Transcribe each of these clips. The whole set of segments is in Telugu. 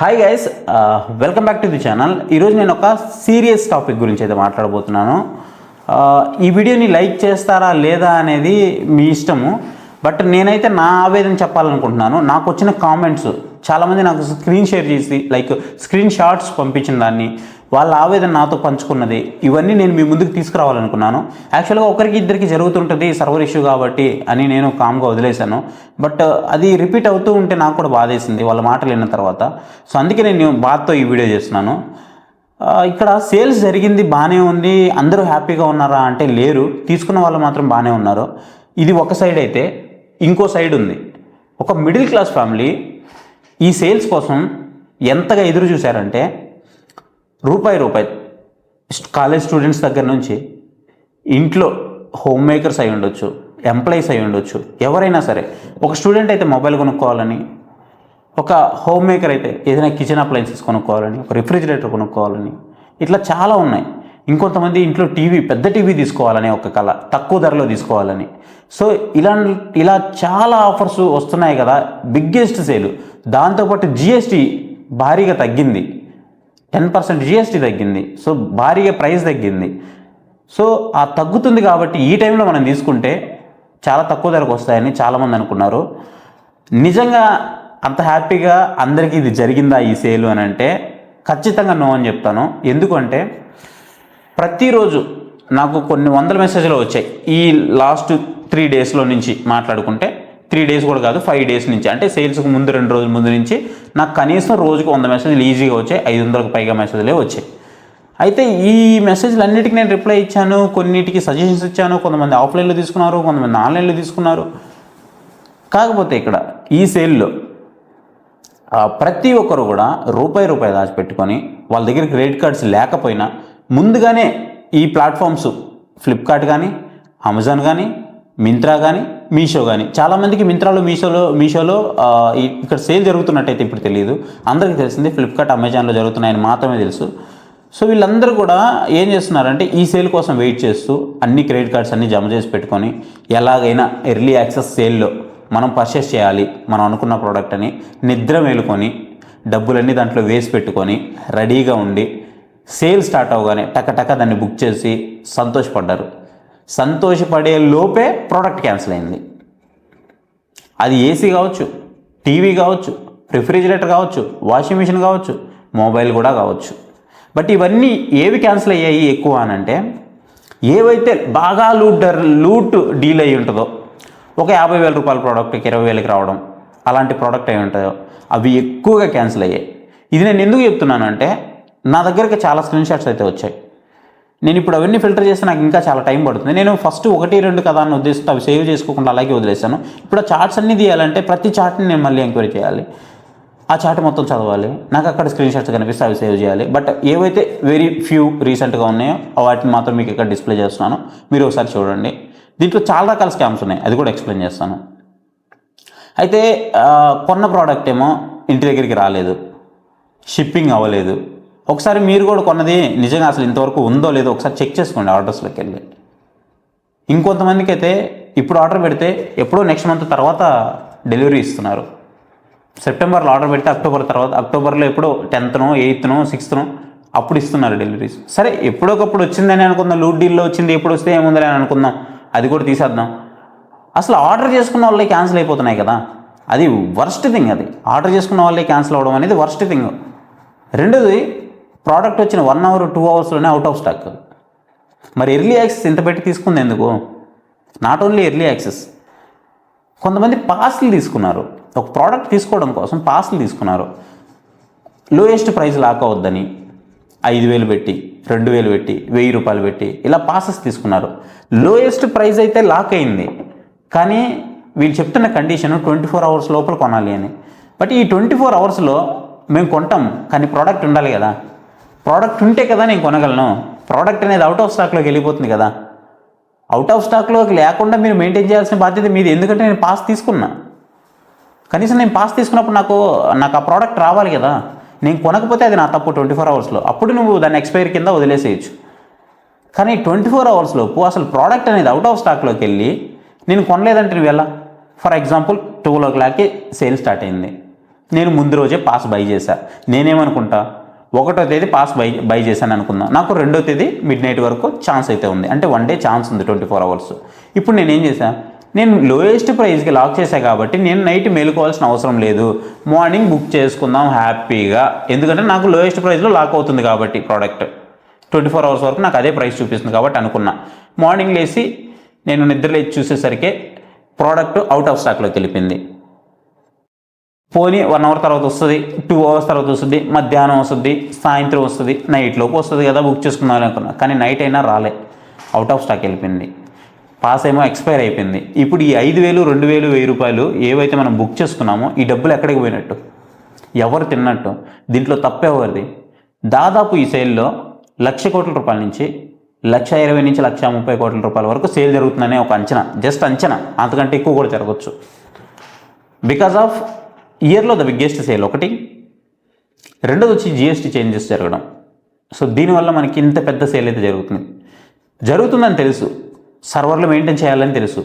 Hi guys, welcome back to the channel. ఈరోజు నేను ఒక సీరియస్ టాపిక్ గురించి అయితే మాట్లాడబోతున్నాను. ఈ వీడియోని లైక్ చేస్తారా లేదా అనేది మీ ఇష్టము. బట్ నేనైతే నా ఆవేదన చెప్పాలనుకుంటున్నాను. నాకు వచ్చిన కామెంట్స్ చాలామంది నాకు స్క్రీన్ షేర్ చేసి స్క్రీన్ షాట్స్ పంపించిన దాన్ని, వాళ్ళ ఆవేదన నాతో పంచుకున్నది, ఇవన్నీ నేను మీ ముందుకు తీసుకురావాలనుకున్నాను. యాక్చువల్గా ఒకరికి ఇద్దరికి జరుగుతుంటుంది సర్వర్ ఇష్యూ కాబట్టి అని నేను కామ్గా వదిలేశాను. బట్ అది రిపీట్ అవుతూ ఉంటే నాకు కూడా బాధేసింది వాళ్ళ మాటలు విన్న తర్వాత. సో అందుకే నేను బాధతో ఈ వీడియో చేస్తున్నాను. ఇక్కడ సేల్స్ జరిగింది బాగానే ఉంది, అందరూ హ్యాపీగా ఉన్నారా అంటే లేరు. తీసుకున్న వాళ్ళు మాత్రం బాగానే ఉన్నారు. ఇది ఒక సైడ్ అయితే, ఇంకో సైడ్ ఉంది. ఒక మిడిల్ క్లాస్ ఫ్యామిలీ ఈ సేల్స్ కోసం ఎంతగా ఎదురు చూశారంటే రూపాయి కాలేజ్ స్టూడెంట్స్ దగ్గర నుంచి ఇంట్లో హోమ్ మేకర్స్ అయి ఉండొచ్చు, ఎంప్లాయీస్ అయి ఉండొచ్చు, ఎవరైనా సరే. ఒక స్టూడెంట్ అయితే మొబైల్ కొనుక్కోవాలని, ఒక హోమ్ మేకర్ అయితే ఏదైనా కిచెన్ అప్లయన్సెస్ కొనుక్కోవాలని, ఒక రిఫ్రిజిరేటర్ కొనుక్కోవాలని, ఇట్లా చాలా ఉన్నాయి. ఇంకొంతమంది ఇంట్లో పెద్ద టీవీ తీసుకోవాలని ఒక కళ, తక్కువ ధరలో తీసుకోవాలని. సో ఇలా చాలా ఆఫర్స్ వస్తున్నాయి కదా. బిగ్గెస్ట్ సేల్, దాంతోపాటు జిఎస్టీ భారీగా తగ్గింది, 10% జిఎస్టీ తగ్గింది. సో భారీగా ప్రైస్ తగ్గింది. సో ఆ తగ్గుతుంది కాబట్టి ఈ టైంలో మనం తీసుకుంటే చాలా తక్కువ ధరకు వస్తాయని చాలామంది అనుకున్నారు. నిజంగా అంత హ్యాపీగా అందరికీ ఇది జరిగిందా ఈ సేల్ అని అంటే ఖచ్చితంగా నో అని చెప్తాను. ఎందుకంటే ప్రతిరోజు నాకు కొన్ని వందల మెసేజ్లు వచ్చాయి. ఈ లాస్ట్ 3 డేస్లో నుంచి మాట్లాడుకుంటే, 3 డేస్ కూడా కాదు, 5 డేస్ నుంచి, అంటే సేల్స్కి ముందు 2 రోజుల ముందు నుంచి నాకు కనీసం రోజుకు 100 మెసేజ్లు ఈజీగా వచ్చాయి. 500కు పైగా మెసేజ్లే వచ్చాయి. అయితే ఈ మెసేజ్లు అన్నిటికీ నేను రిప్లై ఇచ్చాను, కొన్నిటికి సజెషన్స్ ఇచ్చాను. కొంతమంది ఆఫ్లైన్లో తీసుకున్నారు, కొంతమంది ఆన్లైన్లో తీసుకున్నారు. కాకపోతే ఇక్కడ ఈ సేల్లో ప్రతి ఒక్కరు కూడా రూపాయి దాచిపెట్టుకొని, వాళ్ళ దగ్గర క్రెడిట్ కార్డ్స్ లేకపోయినా ముందుగానే ఈ ప్లాట్ఫామ్స్ ఫ్లిప్కార్ట్ కానీ, అమెజాన్ కానీ, మింత్రా కానీ, మీషో కానీ, చాలామందికి మింత్రాలో మీషోలో ఇక్కడ సేల్ జరుగుతున్నట్టయితే ఇప్పుడు తెలియదు. అందరికీ తెలిసింది ఫ్లిప్కార్ట్, అమెజాన్లో జరుగుతున్నాయని మాత్రమే తెలుసు. సో వీళ్ళందరూ కూడా ఏం చేస్తున్నారంటే ఈ సేల్ కోసం వెయిట్ చేస్తూ అన్ని క్రెడిట్ కార్డ్స్ అన్నీ జమ చేసి పెట్టుకొని ఎలాగైనా ఎర్లీ యాక్సెస్ సేల్లో మనం పర్చేస్ చేయాలి మనం అనుకున్న ప్రోడక్ట్ అని నిద్ర మేలుకొని డబ్బులన్నీ దాంట్లో వేసి పెట్టుకొని రెడీగా ఉండి సేల్ స్టార్ట్ అవగానే టక దాన్ని బుక్ చేసి సంతోషపడ్డారు. సంతోషపడే లోపే ప్రోడక్ట్ క్యాన్సిల్ అయింది. అది ఏసీ కావచ్చు, టీవీ కావచ్చు, రిఫ్రిజిరేటర్ కావచ్చు, వాషింగ్ మిషన్ కావచ్చు, మొబైల్ కూడా కావచ్చు. బట్ ఇవన్నీ ఏవి క్యాన్సిల్ అయ్యాయి ఎక్కువ అని అంటే, ఏవైతే బాగా లూట్ డీల్ అయ్యి ఉంటుందో, ఒక 50,000 రూపాయల ప్రోడక్ట్కి 20,000కి రావడం, అలాంటి ప్రోడక్ట్ అయి ఉంటుందో అవి ఎక్కువగా క్యాన్సిల్ అయ్యాయి. ఇది నేను ఎందుకు చెప్తున్నానంటే, నా దగ్గరికి చాలా స్క్రీన్ షాట్స్ అయితే వచ్చాయి. నేను ఇప్పుడు అవన్నీ ఫిల్టర్ చేస్తే నాకు ఇంకా చాలా టైం పడుతుంది. నేను ఫస్ట్ 1-2 కదా అని ఉద్దేశంతో అవి సేవ్ చేసుకోకుండా అలాగే వదిలేసాను. ఇప్పుడు ఆ చార్ట్స్ అన్నీ తీయాలంటే ప్రతి చార్ట్ని నేను మళ్ళీ ఎంక్వైరీ చేయాలి, ఆ చార్ట్ మొత్తం చదవాలి, నాకు అక్కడ స్క్రీన్ షాట్స్ కనిపిస్తే అవి సేవ్ చేయాలి. బట్ ఏవైతే వెరీ ఫ్యూ రీసెంట్గా ఉన్నాయో వాటిని మాత్రం మీకు ఇక్కడ డిస్ప్లే చేస్తున్నాను, మీరు ఒకసారి చూడండి. దీంట్లో చాలా రకాల స్కామ్స్ ఉన్నాయి, అది కూడా ఎక్స్ప్లెయిన్ చేస్తాను. అయితే కొన్న ప్రోడక్ట్ ఏమో ఇంటి దగ్గరికి రాలేదు, షిప్పింగ్ అవ్వలేదు. ఒకసారి మీరు కూడా కొన్నది నిజంగా అసలు ఇంతవరకు ఉందో లేదో ఒకసారి చెక్ చేసుకోండి ఆర్డర్స్లోకి వెళ్ళి. ఇంకొంతమందికి అయితే ఇప్పుడు ఆర్డర్ పెడితే ఎప్పుడో నెక్స్ట్ మంత్ తర్వాత డెలివరీ ఇస్తున్నారు. సెప్టెంబర్లో ఆర్డర్ పెడితే అక్టోబర్లో ఎప్పుడో 10th, 8th, 6th అప్పుడు ఇస్తున్నారు డెలివరీస్. సరే ఎప్పుడోకప్పుడు వచ్చిందని అనుకుందాం, లూట్ డీల్లో వచ్చింది, ఎప్పుడు వస్తే ఏముందని అని అనుకుందాం, అది కూడా తీసేద్దాం. అసలు ఆర్డర్ చేసుకున్న వాళ్ళే క్యాన్సిల్ అయిపోతున్నాయి కదా, అది వర్స్ట్ థింగ్. అది ఆర్డర్ చేసుకున్న వాళ్ళే క్యాన్సిల్ అవ్వడం అనేది వర్స్ట్ థింగ్. రెండోది, ప్రోడక్ట్ వచ్చిన 1 hour 2 hours out of stock. మరి ఎర్లీ యాక్సెస్ ఇంత పెట్టి తీసుకుంది ఎందుకు? నాట్ ఓన్లీ ఎర్లీ యాక్సెస్, కొంతమంది పాస్లు తీసుకున్నారు. ఒక ప్రోడక్ట్ తీసుకోవడం కోసం పాస్లు తీసుకున్నారు. లోయెస్ట్ ప్రైస్ లాక్ అవద్దని 5,000 పెట్టి, 2,000 పెట్టి, 1,000 రూపాయలు పెట్టి ఇలా పాసెస్ తీసుకున్నారు. లోయెస్ట్ ప్రైస్ అయితే లాక్ అయింది, కానీ వీళ్ళు చెప్తున్న కండిషన్ 24 hours లోపల కొనాలి అని. బట్ ఈ 24 hoursలో మేము కొంటాం, కానీ ప్రోడక్ట్ ఉండాలి కదా. ప్రోడక్ట్ ఉంటే కదా నేను కొనగలను. ప్రోడక్ట్ అనేది అవుట్ ఆఫ్ స్టాక్లోకి వెళ్ళిపోతుంది కదా. అవుట్ ఆఫ్ స్టాక్లోకి లేకుండా మీరు మెయింటైన్ చేయాల్సిన బాధ్యత మీది. ఎందుకంటే నేను పాస్ తీసుకున్నా, కనీసం నేను పాస్ తీసుకున్నప్పుడు నాకు ఆ ప్రోడక్ట్ రావాలి కదా. నేను కొనకపోతే అది నా తప్పు 24 hoursలో. అప్పుడు నువ్వు దాన్ని ఎక్స్పైరీ కింద వదిలేసేయచ్చు. కానీ 24 hours లోపు అసలు ప్రోడక్ట్ అనేది అవుట్ ఆఫ్ స్టాక్లోకి వెళ్ళి నేను కొనలేదంటే నువ్వు ఎలా? ఫర్ ఎగ్జాంపుల్ 12 o'clockకి సేల్ స్టార్ట్ అయింది, నేను ముందు రోజే పాస్ బై చేశా. నేనేమనుకుంటా, 1వ తేదీ పాస్ బై చేశాను అనుకుందాం. నాకు 2వ తేదీ మిడ్ నైట్ వరకు ఛాన్స్ అయితే ఉంది, అంటే 1 డే ఛాన్స్ ఉంది, 24 అవర్స్. ఇప్పుడు నేనేం చేశా, నేను లోయెస్ట్ ప్రైస్కి లాక్ చేశా కాబట్టి నేను నైట్ మేలుకోవాల్సిన అవసరం లేదు, మార్నింగ్ బుక్ చేసుకుందాం హ్యాపీగా. ఎందుకంటే నాకు లోయెస్ట్ ప్రైస్లో లాక్ అవుతుంది కాబట్టి ప్రోడక్ట్ 24 అవర్స్ వరకు నాకు అదే ప్రైస్ చూపిస్తుంది కాబట్టి అనుకున్నా. మార్నింగ్ లేచి నేను నిద్రలేచి చూసేసరికి ప్రోడక్ట్ అవుట్ ఆఫ్ స్టాక్లోకి వెళ్ళిపోయింది. పోనీ 1 అవర్ తర్వాత వస్తుంది, 2 అవర్స్ తర్వాత వస్తుంది, మధ్యాహ్నం వస్తుంది, సాయంత్రం వస్తుంది, నైట్లోకి వస్తుంది కదా, బుక్ చేసుకుందాం అనుకున్నా. కానీ నైట్ అయినా రాలే, అవుట్ ఆఫ్ స్టాక్ వెళ్ళిపోయింది. పాస్ ఏమో ఎక్స్పైర్ అయిపోయింది. ఇప్పుడు ఈ 5,000, 2,000, 1,000 రూపాయలు ఏవైతే మనం బుక్ చేసుకున్నామో ఈ డబ్బులు ఎక్కడికి పోయినట్టు, ఎవరు తిన్నట్టు? దీంట్లో తప్పెవరిది? దాదాపు ఈ సేల్లో 1,00,000 కోట్ల రూపాయల నుంచి 1,20,000 నుంచి 1,30,000 కోట్ల రూపాయల వరకు సేల్ జరుగుతుందనే ఒక అంచనా, జస్ట్ అంచనా, అంతకంటే ఎక్కువ కూడా జరగవచ్చు. బికాజ్ ఆఫ్ ఇయర్లో ద బిగ్గెస్ట్ సేల్ ఒకటి, రెండోది వచ్చి జిఎస్టీ చేంజెస్ జరగడం. సో దీనివల్ల మనకి ఇంత పెద్ద సేల్ అయితే జరుగుతుందని తెలుసు, సర్వర్లు మెయింటైన్ చేయాలని తెలుసు,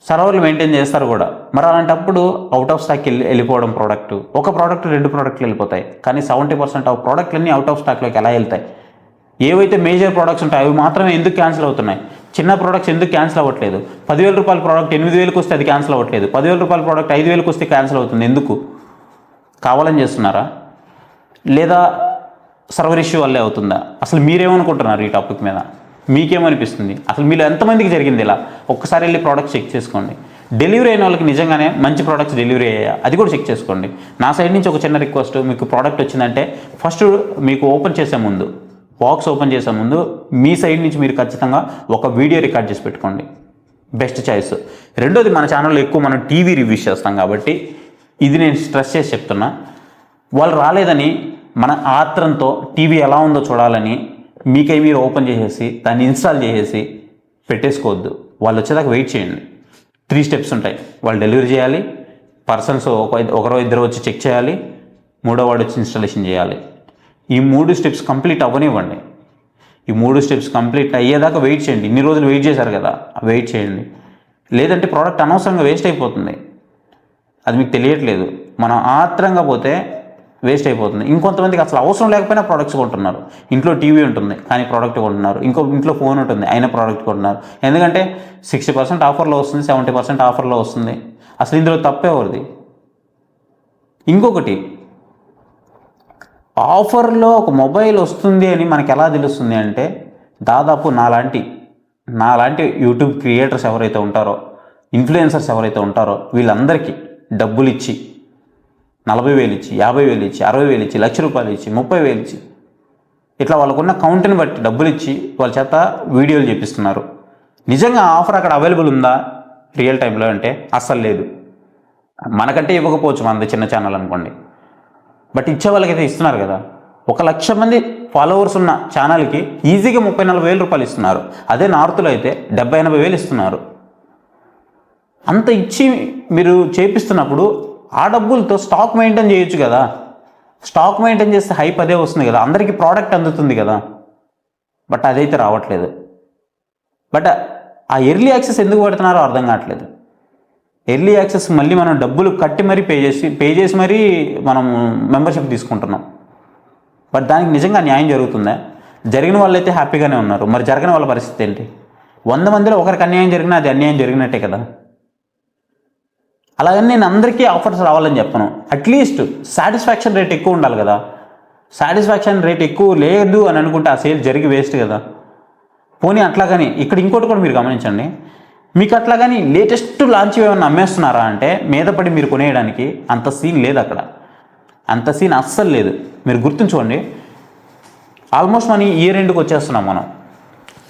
సర్వర్లు మెయింటైన్ చేస్తారు కూడా. మరి అలాంటప్పుడు అవుట్ ఆఫ్ స్టాక్ వెళ్ళిపోవడం ఒక ప్రోడక్ట్ 2 ప్రోడక్ట్లు వెళ్ళిపోతాయి. కానీ 70% ఆఫ్ ప్రోడక్ట్లన్నీ అవుట్ ఆఫ్ స్టాక్లోకి ఎలా వెళ్తాయి? ఏవైతే మేజర్ ప్రోడక్ట్స్ ఉంటాయో అవి మాత్రమే ఎందుకు క్యాన్సిల్ అవుతున్నాయి? చిన్న ప్రోడక్ట్స్ ఎందుకు క్యాన్సిల్ అవ్వట్లేదు? 10,000 రూపాయల ప్రోడక్ట్ 8,000కి వస్తే అది క్యాన్సిల్ అవ్వట్లేదు, 10,000 రూపాయల ప్రోడక్ట్ 5,000కి వస్తే క్యాన్సిల్ అవుతుంది. ఎందుకు? కావాలని చేస్తున్నారా, లేదా సర్వర్ ఇష్యూ వల్లే అవుతుందా? అసలు మీరేమనుకుంటున్నారు ఈ టాపిక్ మీద? మీకేమనిపిస్తుంది? అసలు మీరు ఎంతమందికి జరిగింది ఇలా? ఒక్కసారి వెళ్ళి ప్రోడక్ట్ చెక్ చేసుకోండి. డెలివరీ అయిన వాళ్ళకి నిజంగానే మంచి ప్రోడక్ట్స్ డెలివరీ అయ్యా, అది కూడా చెక్ చేసుకోండి. నా సైడ్ నుంచి ఒక చిన్న రిక్వెస్ట్, మీకు ప్రోడక్ట్ వచ్చిందంటే ఫస్ట్ మీకు బాక్స్ ఓపెన్ చేసే ముందు మీ సైడ్ నుంచి మీరు ఖచ్చితంగా ఒక వీడియో రికార్డ్ చేసి పెట్టుకోండి, బెస్ట్ చాయిస్. రెండోది, మన ఛానల్లో ఎక్కువ మనం టీవీ రివ్యూస్ చేస్తాం కాబట్టి ఇది నేను స్ట్రెస్ చేసి చెప్తున్నా. వాళ్ళు రాలేదని మన ఆత్రంతో టీవీ ఎలా ఉందో చూడాలని మీకై మీరు ఓపెన్ చేసేసి దాన్ని ఇన్స్టాల్ చేసేసి పెట్టేసుకోవద్దు. వాళ్ళు వచ్చేదాకా వెయిట్ చేయండి. 3 స్టెప్స్ ఉంటాయి. వాళ్ళు డెలివరీ చేయాలి, పర్సన్స్ ఒకరో ఇద్దరు వచ్చి చెక్ చేయాలి, 3వ వాడు వచ్చి ఇన్స్టాలేషన్ చేయాలి. ఈ 3 స్టెప్స్ కంప్లీట్ అవ్వనివ్వండి. ఈ 3 స్టెప్స్ కంప్లీట్ అయ్యేదాకా వెయిట్ చేయండి. ఇన్ని రోజులు వెయిట్ చేశారు కదా, వెయిట్ చేయండి. లేదంటే ప్రోడక్ట్ అనవసరంగా వేస్ట్ అయిపోతుంది, అది మీకు తెలియట్లేదు. మనం ఆత్రంగా పోతే వేస్ట్ అయిపోతుంది. ఇంకొంతమందికి అసలు అవసరం లేకపోయినా ప్రోడక్ట్స్ కొంటున్నారు. ఇంట్లో టీవీ ఉంటుంది కానీ ప్రోడక్ట్ కొంటున్నారు, ఇంట్లో ఫోన్ ఉంటుంది అయినా ప్రోడక్ట్ కొంటున్నారు. ఎందుకంటే 60% ఆఫర్లో వస్తుంది, 70% ఆఫర్లో వస్తుంది. అసలు ఇందులో తప్పేవరిది? ఇంకొకటి, ఆఫర్లో ఒక మొబైల్ వస్తుంది అని మనకు ఎలా తెలుస్తుంది అంటే, దాదాపు నాలాంటి యూట్యూబ్ క్రియేటర్స్ ఎవరైతే ఉంటారో, ఇన్ఫ్లుయెన్సర్స్ ఎవరైతే ఉంటారో వీళ్ళందరికీ డబ్బులు ఇచ్చి 40,000 ఇచ్చి, 50,000 ఇచ్చి, 60,000 ఇచ్చి, 1,00,000 రూపాయలు ఇచ్చి, 30,000 ఇచ్చి, ఇట్లా వాళ్ళకున్న కౌంట్ని బట్టి డబ్బులు ఇచ్చి వాళ్ళ చేత వీడియోలు చేపిస్తున్నారు. నిజంగా ఆఫర్ అక్కడ అవైలబుల్ ఉందా రియల్ టైంలో అంటే అస్సలు లేదు. మనకంటే ఇవ్వకపోవచ్చు, మనది చిన్న ఛానల్ అనుకోండి, బట్ ఇచ్చే వాళ్ళకైతే ఇస్తున్నారు కదా. 1,00,000 మంది ఫాలోవర్స్ ఉన్న ఛానల్కి ఈజీగా 30,000-40,000 రూపాయలు ఇస్తున్నారు. అదే నార్త్లో అయితే 70,000-80,000 ఇస్తున్నారు. అంత ఇచ్చి మీరు చేపిస్తున్నప్పుడు ఆ డబ్బులతో స్టాక్ మెయింటైన్ చేయొచ్చు కదా. స్టాక్ మెయింటైన్ చేస్తే హైప్ అదే వస్తుంది కదా, అందరికీ ప్రోడక్ట్ అందుతుంది కదా. బట్ అదైతే రావట్లేదు. బట్ ఆ ఎర్లీ యాక్సెస్ ఎందుకు పెడుతున్నారో అర్థం కావట్లేదు. ఎర్లీ యాక్సెస్ మళ్ళీ మనం డబ్బులు కట్టి మరీ పే చేసి మరీ మనం మెంబర్షిప్ తీసుకుంటున్నాం. బట్ దానికి నిజంగా న్యాయం జరుగుతుందా? జరిగిన వాళ్ళైతే హ్యాపీగానే ఉన్నారు, మరి జరగని వాళ్ళ పరిస్థితి ఏంటి? 100 మందిలో ఒకరికి అన్యాయం జరిగినా అది అన్యాయం జరిగినట్టే కదా. అలాగని నేను అందరికీ ఆఫర్స్ రావాలని చెప్పను. అట్లీస్ట్ సాటిస్ఫాక్షన్ రేట్ ఎక్కువ ఉండాలి కదా. సాటిస్ఫాక్షన్ రేట్ ఎక్కువ లేదు అని అనుకుంటే ఆ సేల్ జరిగి వేస్ట్ కదా. పోనీ అట్లాగని ఇక్కడ ఇంకోటి కూడా మీరు గమనించండి, మీకు అట్లాగని లేటెస్ట్ లాంచ్ ఏమన్నా అమ్మేస్తున్నారా అంటే మీద పడి మీరు కొనేయడానికి అంత సీన్ లేదు అక్కడ. అంత సీన్ అస్సలు లేదు. మీరు గుర్తుంచుకోండి, ఆల్మోస్ట్ మన ఇయర్ ఎండ్కి వచ్చేస్తున్నాం మనం.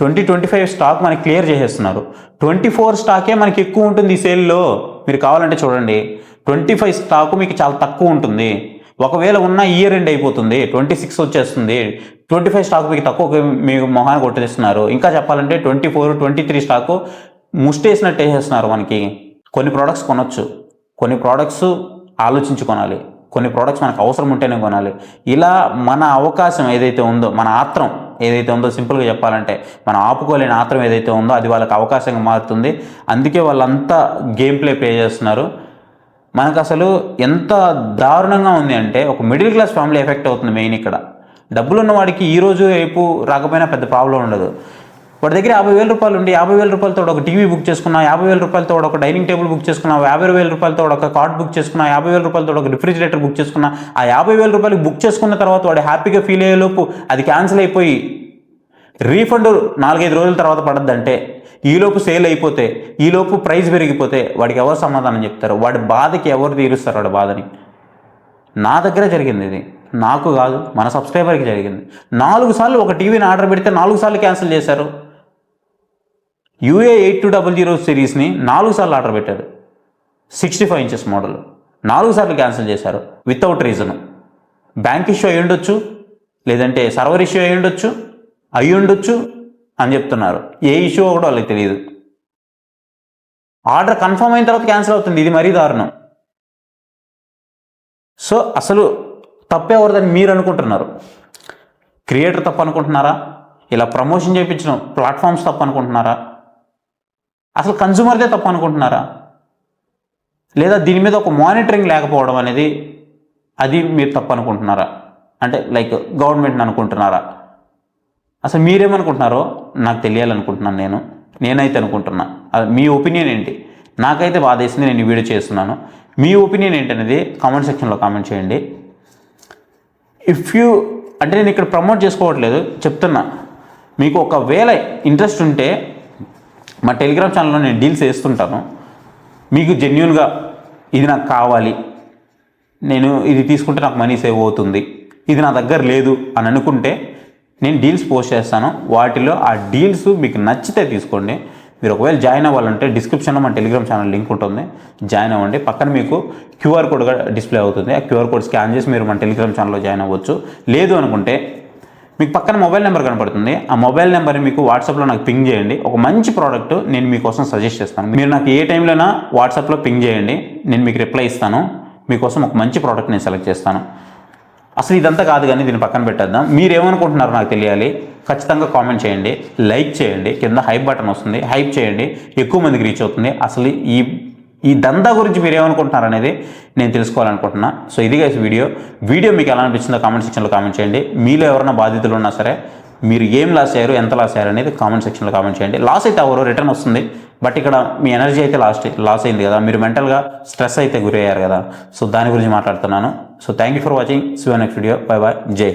2025 స్టాక్ మనకి క్లియర్ చేసేస్తున్నారు. 24 స్టాకే మనకి ఎక్కువ ఉంటుంది ఈ సేల్లో. మీరు కావాలంటే చూడండి, 25 స్టాకు మీకు చాలా తక్కువ ఉంటుంది. ఒకవేళ ఉన్న ఇయర్ ఎండ్ అయిపోతుంది, 26 వచ్చేస్తుంది. 25 స్టాక్ మీకు తక్కువ, మీకు మొహాన్ని కొట్టేస్తున్నారు. ఇంకా చెప్పాలంటే 24, 23 స్టాకు ముష్టేసినట్టు వేసేస్తున్నారు మనకి. కొన్ని ప్రోడక్ట్స్ కొనొచ్చు, కొన్ని ప్రోడక్ట్స్ ఆలోచించి కొనాలి, కొన్ని ప్రోడక్ట్స్ మనకు అవసరం ఉంటేనే కొనాలి. ఇలా మన అవకాశం ఏదైతే ఉందో, మన ఆత్రం ఏదైతే ఉందో, సింపుల్గా చెప్పాలంటే మనం ఆపుకోలేని ఆత్రం ఏదైతే ఉందో అది వాళ్ళకి అవకాశంగా మారుతుంది. అందుకే వాళ్ళంతా గేమ్ ప్లే చేస్తున్నారు. మనకు అసలు ఎంత దారుణంగా ఉంది అంటే ఒక మిడిల్ క్లాస్ ఫ్యామిలీ ఎఫెక్ట్ అవుతుంది మెయిన్ ఇక్కడ. డబ్బులు ఉన్న వాడికి ఈ రోజు రేపు రాకపోయినా పెద్ద ప్రాబ్లం ఉండదు. వాడి దగ్గర 50,000 రూపాయలు ఉండి 50,000 రూపాయలతో ఒక టీవీ బుక్ చేసుకున్నా, 50,000 రూపాయలతో ఒక డైనింగ్ టేబుల్ బుక్ చేసుకున్నా, 50,000 రూపాయలతో ఒక కార్డ్ బుక్ చేసుకున్నా, 50,000 రూపాయలతో ఒక రిఫ్రిజిరేటర్ బుక్ చేసుకున్నా, ఆ 50,000 రూపాయలు బుక్ చేసుకున్న తర్వాత వాడు హ్యాపీగా ఫీల్ అయ్యేలోపు అది క్యాన్సిల్ అయిపోయి రీఫండ్ 4-5 రోజుల తర్వాత పడద్దంటే, ఈలోపు సేల్ అయిపోతే, ఈలోపు ప్రైస్ పెరిగిపోతే వాడికి ఎవరు సమాధానం చెప్తారు? వాడి బాధకి ఎవరు తీరుస్తారు వాడి బాధని? నా దగ్గర జరిగింది ఇది, నాకు కాదు మన సబ్స్క్రైబర్కి జరిగింది. 4 సార్లు ఒక టీవీని ఆర్డర్ పెడితే 4 సార్లు క్యాన్సిల్ చేశారు. UA8200 సిరీస్ని 4 సార్లు ఆర్డర్ పెట్టారు, 65 ఇంచెస్ మోడల్, 4 సార్లు క్యాన్సిల్ చేశారు వితౌట్ రీజన్. బ్యాంక్ ఇష్యూ అయ్యి ఉండొచ్చు, లేదంటే సర్వర్ ఇష్యూ అయ్యి ఉండొచ్చు అని చెప్తున్నారు. ఏ ఇష్యూ కూడా వాళ్ళకి తెలియదు. ఆర్డర్ కన్ఫర్మ్ అయిన తర్వాత క్యాన్సిల్ అవుతుంది. ఇది మరీ దారుణం. సో అసలు తప్పెవరిదని మీరు అనుకుంటున్నారు? క్రియేటర్ తప్పు అనుకుంటున్నారా? ఇలా ప్రమోషన్ చేయించడం ప్లాట్ఫామ్స్ తప్పు అనుకుంటున్నారా? అసలు కన్జ్యూమర్దే తప్పు అనుకుంటున్నారా? లేదా దీని మీద ఒక మానిటరింగ్ లేకపోవడం అనేది అది మీరు తప్పు అనుకుంటున్నారా? అంటే లైక్ గవర్నమెంట్ని అనుకుంటున్నారా? అసలు మీరేమనుకుంటున్నారో నాకు తెలియాలనుకుంటున్నాను. నేనైతే అనుకుంటున్నా. మీ ఒపీనియన్ ఏంటి? నాకైతే బాధేసింది, నేను ఈ వీడియో చేస్తున్నాను. మీ ఒపీనియన్ ఏంటనేది కామెంట్ సెక్షన్లో కామెంట్ చేయండి. అంటే నేను ఇక్కడ ప్రమోట్ చేసుకోవట్లేదు, చెప్తున్నా. మీకు ఒకవేళ ఇంట్రెస్ట్ ఉంటే మా టెలిగ్రామ్ ఛానల్లో నేను డీల్స్ వేస్తుంటాను. మీకు జెన్యూన్గా ఇది నాకు కావాలి, నేను ఇది తీసుకుంటే నాకు మనీ సేవ్ అవుతుంది, ఇది నా దగ్గర లేదు అని అనుకుంటే నేను డీల్స్ పోస్ట్ చేస్తాను. వాటిలో ఆ డీల్స్ మీకు నచ్చితే తీసుకోండి. మీరు ఒకవేళ జాయిన్ అవ్వాలంటే డిస్క్రిప్షన్లో మన టెలిగ్రామ్ ఛానల్ లింక్ ఉంటుంది, జాయిన్ అవ్వండి. పక్కన మీకు క్యూఆర్ కోడ్గా డిస్ప్లే అవుతుంది. ఆ క్యూఆర్ కోడ్ స్కాన్ చేసి మీరు మన టెలిగ్రామ్ ఛానల్లో జాయిన్ అవ్వచ్చు. లేదు అనుకుంటే మీకు పక్కన మొబైల్ నెంబర్ కనపడుతుంది. ఆ మొబైల్ నెంబర్ని మీకు వాట్సాప్లో నాకు పింగ్ చేయండి. ఒక మంచి ప్రోడక్ట్ నేను మీకోసం సజెస్ట్ చేస్తాను. మీరు నాకు ఏ టైంలోనా వాట్సాప్లో పింగ్ చేయండి, నేను మీకు రిప్లై ఇస్తాను. మీకోసం ఒక మంచి ప్రోడక్ట్ నేను సెలెక్ట్ చేస్తాను. అసలు ఇదంతా కాదు కానీ దీన్ని పక్కన పెట్టేద్దాం. మీరేమనుకుంటున్నారో నాకు తెలియాలి. ఖచ్చితంగా కామెంట్ చేయండి, లైక్ చేయండి, కింద హైప్ బటన్ వస్తుంది, హైప్ చేయండి, ఎక్కువ మందికి రీచ్ అవుతుంది. అసలు ఈ దందా గురించి మీరు ఏమనుకుంటున్నారు అనేది నేను తెలుసుకోవాలనుకుంటున్నా. సో ఇది గైస్ వీడియో మీకు ఎలా అనిపించిందో కామెంట్ సెక్షన్లో కామెంట్ చేయండి. మీలో ఎవరైనా బాధితులు ఉన్నా సరే మీరు ఏం లాస్ అయ్యారు, ఎంత లాస్ అయ్యారు అనేది కామెంట్ సెక్షన్లో కామెంట్ చేయండి. లాస్ అయితే ఎవరో రిటర్న్ వస్తుంది, బట్ ఇక్కడ మీ ఎనర్జీ అయితే లాస్ అయింది కదా, మీరు మెంటల్గా స్ట్రెస్ అయితే గురయ్యారు కదా. సో దాని గురించి మాట్లాడుతున్నాను. So thank you for watching. See you next video. Bye bye. జై.